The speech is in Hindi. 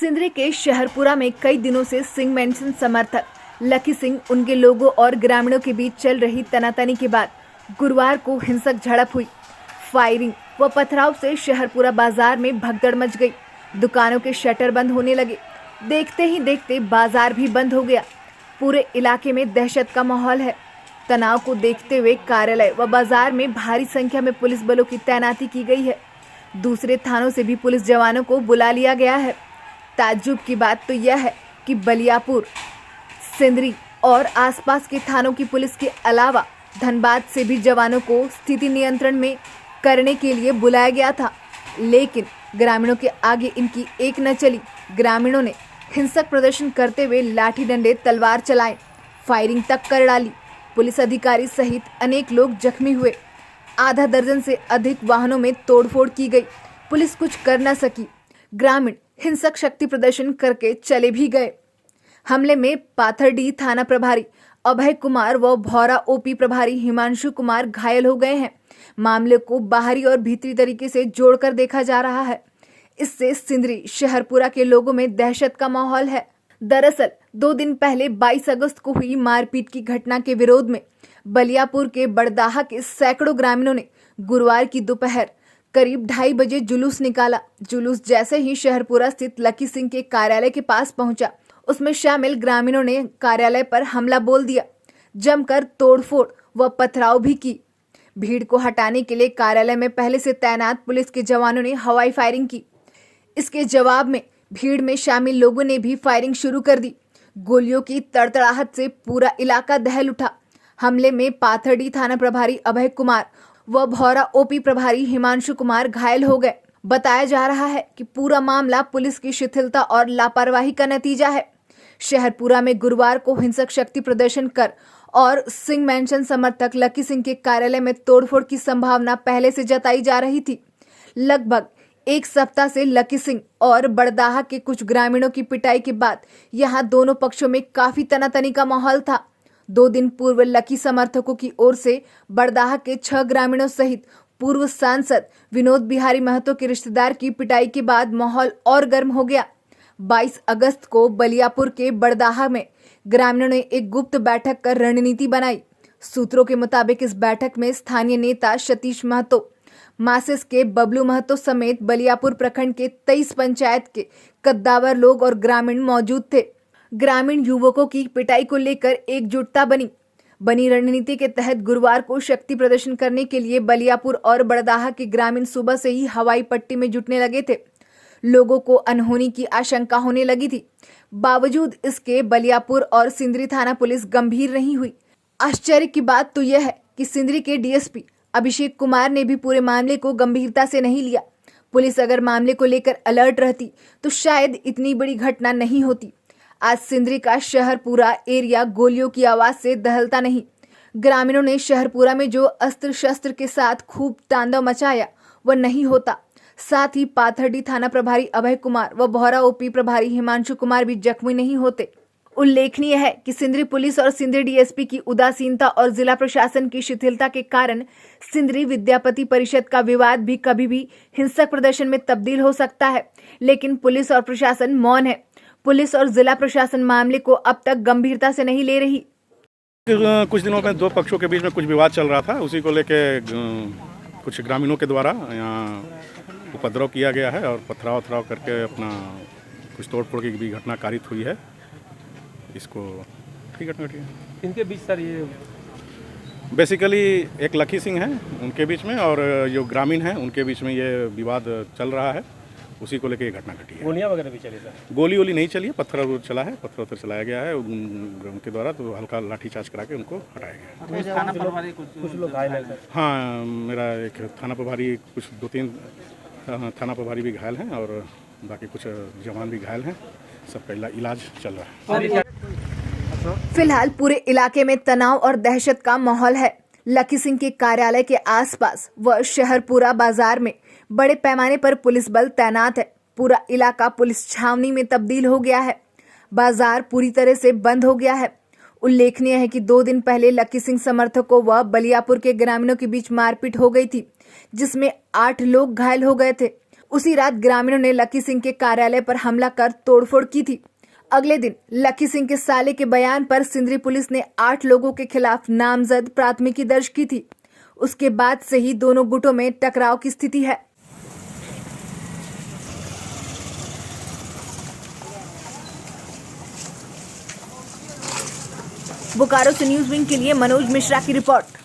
सिंदरी के शहरपुरा में कई दिनों से सिंह मेंशन समर्थक लकी सिंह, उनके लोगों और ग्रामीणों के बीच चल रही तनातनी के बाद गुरुवार को हिंसक झड़प हुई। फायरिंग व पथराव से शहरपुरा बाजार में भगदड़ मच गई। दुकानों के शटर बंद होने लगे। देखते ही देखते बाजार भी बंद हो गया। पूरे इलाके में दहशत का माहौल है। तनाव को देखते हुए कार्यालय व बाजार में भारी संख्या में पुलिस बलों की तैनाती की गई है। दूसरे थानों से भी पुलिस जवानों को बुला लिया गया है। ताज्जुब की बात तो यह है कि बलियापुर, सिंदरी और आसपास के थानों की पुलिस के अलावा धनबाद से भी जवानों को स्थिति नियंत्रण में करने के लिए बुलाया गया था, लेकिन ग्रामीणों के आगे इनकी एक न चली। ग्रामीणों ने हिंसक प्रदर्शन करते हुए लाठी डंडे, तलवार चलाए, फायरिंग तक कर डाली। पुलिस अधिकारी सहित अनेक लोग जख्मी हुए। आधा दर्जन से अधिक वाहनों में तोड़फोड़ की गई। पुलिस कुछ कर न सकी। ग्रामीण हिंसक शक्ति प्रदर्शन करके चले भी गए। हमले में पाथरडीह थाना प्रभारी अभय कुमार व भौरा ओपी प्रभारी हिमांशु कुमार घायल हो गए हैं। मामले को बाहरी और भीतरी तरीके से जोड़कर देखा जा रहा है। इससे सिंदरी शहरपुरा के लोगों में दहशत का माहौल है। दरअसल 2 दिन पहले 22 अगस्त को हुई मारपीट की घटना के विरोध में बलियापुर के बड़दाहा के सैकड़ों ग्रामीणों ने गुरुवार की दोपहर करीब 2:30 बजे जुलूस निकाला। जुलूस जैसे ही शहरपुरा स्थित लकी सिंह के कार्यालय के पास पहुंचा, उसमें शामिल ग्रामीणों ने कार्यालय पर हमला बोल दिया। जमकर तोड़फोड़ व पथराव भी की। भीड़ को हटाने के लिए कार्यालय में पहले से तैनात पुलिस के जवानों ने हवाई फायरिंग की। इसके जवाब में भीड़ में शामिल लोगों ने भी फायरिंग शुरू कर दी। गोलियों की तड़तड़ाहट से पूरा इलाका दहल उठा। हमले में पाथरडीह थाना प्रभारी अभय कुमार व भौरा ओपी प्रभारी हिमांशु कुमार घायल हो गए। बताया जा रहा है कि पूरा मामला पुलिस की शिथिलता और लापरवाही का नतीजा है। शहरपुरा में गुरुवार को हिंसक शक्ति प्रदर्शन कर और सिंह मेंशन समर्थक लकी सिंह के कार्यालय में तोड़फोड़ की संभावना पहले से जताई जा रही थी। लगभग 1 सप्ताह से लकी सिंह और बड़दाहा के कुछ ग्रामीणों की पिटाई के बाद यहां दोनों पक्षों में काफी तनातनी का माहौल था। 2 दिन पूर्व लकी समर्थकों की ओर से बड़दाहा के 6 ग्रामीणों सहित पूर्व सांसद विनोद बिहारी महतो के रिश्तेदार की पिटाई के बाद माहौल और गर्म हो गया। 22 अगस्त को बलियापुर के बड़दाहा में ग्रामीणों ने एक गुप्त बैठक कर रणनीति बनाई। सूत्रों के मुताबिक इस बैठक में स्थानीय नेता सतीश महतो, मासिस के बबलू महतो समेत बलियापुर प्रखंड के 23 पंचायत के कद्दावर लोग और ग्रामीण मौजूद थे। ग्रामीण युवकों की पिटाई को लेकर एकजुटता बनी रणनीति के तहत गुरुवार को शक्ति प्रदर्शन करने के लिए बलियापुर और बड़दाहा के ग्रामीण सुबह से ही हवाई पट्टी में जुटने लगे थे। लोगों को अनहोनी की आशंका होने लगी थी। बावजूद इसके बलियापुर और सिंदरी थाना पुलिस गंभीर नहीं हुई। आश्चर्य की बात तो यह है कि सिंदरी के डीएसपी अभिषेक कुमार ने भी पूरे मामले को गंभीरता से नहीं लिया। पुलिस अगर मामले को लेकर अलर्ट रहती तो शायद इतनी बड़ी घटना नहीं होती। आज सिंदरी का शहरपुरा एरिया गोलियों की आवाज से दहलता नहीं। ग्रामीणों ने शहरपुरा में जो अस्त्र शस्त्र के साथ खूब तांडव मचाया वह नहीं होता। साथ ही पाथरडीह थाना प्रभारी अभय कुमार व भौरा ओपी प्रभारी हिमांशु कुमार भी जख्मी नहीं होते। उल्लेखनीय है कि सिंदरी पुलिस और सिंदरी डीएसपी की उदासीनता और जिला प्रशासन की शिथिलता के कारण सिंदरी विद्यापति परिषद का विवाद भी कभी भी हिंसक प्रदर्शन में तब्दील हो सकता है, लेकिन पुलिस और प्रशासन मौन है। पुलिस और जिला प्रशासन मामले को अब तक गंभीरता से नहीं ले रही। कुछ दिनों में 2 पक्षों के बीच में कुछ विवाद चल रहा था, उसी को लेके कुछ ग्रामीणों के द्वारा यहाँ उपद्रव किया गया है और पथराव करके अपना कुछ तोड़फोड़ की भी घटना कारित हुई है। इसको ठीक घटना घटी है। इनके बीच सर ये बेसिकली एक लकी सिंह है उनके बीच में और जो ग्रामीण हैं उनके बीच में ये विवाद चल रहा है, उसी को लेकर ये घटना घटी है। गोलियां वगैरह भी चली सर? गोली नहीं चली है, पत्थर चला है, पत्थर चलाया गया है उनके द्वारा, तो हल्का लाठीचार्ज करा के उनको हटाया गया। थाना प्रभारी कुछ लोग घायल हैं सर? हाँ, मेरा एक थाना प्रभारी, कुछ 2-3 थाना प्रभारी भी घायल हैं और बाकी कुछ जवान भी घायल हैं। सबका इलाज चल रहा है। फिलहाल पूरे इलाके में तनाव और दहशत का माहौल है। लकी सिंह के कार्यालय के आसपास व शहरपुरा बाजार में बड़े पैमाने पर पुलिस बल तैनात है। पूरा इलाका पुलिस छावनी में तब्दील हो गया है। बाजार पूरी तरह से बंद हो गया है। उल्लेखनीय है कि 2 दिन पहले लकी सिंह समर्थकों व बलियापुर के ग्रामीणों के बीच मारपीट हो गई थी, जिसमें 8 लोग घायल हो गए थे। उसी रात ग्रामीणों ने लकी सिंह के कार्यालय पर हमला कर तोड़फोड़ की थी। अगले दिन लकी सिंह के साले के बयान पर सिंदरी पुलिस ने 8 लोगों के खिलाफ नामजद प्राथमिकी दर्ज की थी। उसके बाद से ही दोनों गुटों में टकराव की स्थिति है। बोकारो से न्यूज विंग के लिए मनोज मिश्रा की रिपोर्ट।